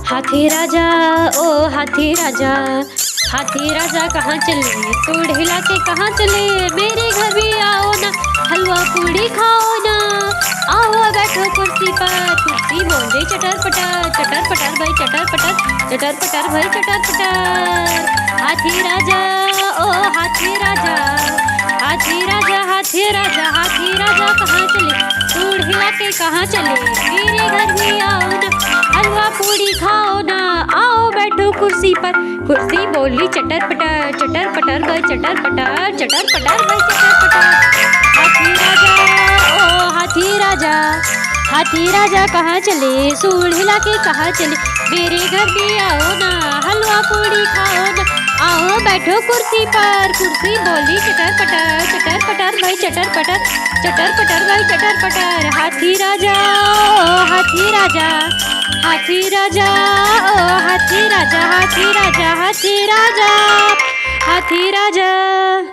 हाथी राजा ओ हाथी राजा, हाथी राजा कहाँ चले, सूंड हिला के कहाँ चले, मेरे घर भी आओ ना, हलवा पूड़ी खाओ ना, आओ बैठो कुर्सी पर, कुर्सी बोले चटर पटर भाई चटर पटर भाई चटर पटर। हाथी राजा ओ हाथी राजा, हाथी राजा हाथी राजा, हाथी राजा कहाँ चले, सूंड हिला के कहाँ चले, मेरे घर भी आओ ना, हलवा पूड़ी खाओ ना, आओ बैठो कुर्सी पर, कुर्सी बोली चटर पटर भाई चटर पटर भाई चटर पटर। हाथी राजा ओ हाथी राजा, हाथी राजा कहाँ चले, सूंड हिला के कहाँ चले, मेरे घर भी आओ ना, हलवा पूड़ी खाओ ना, आओ बैठो कुर्सी पर, कुर्सी बोली चटर पटर भाई चटर पटर भाई चटर पटर। हाथी राजा ओ हाथी राजा, हाथी राजा ओ हाथी राजा, हाथी राजा हाथी राजा, हाथी राजा।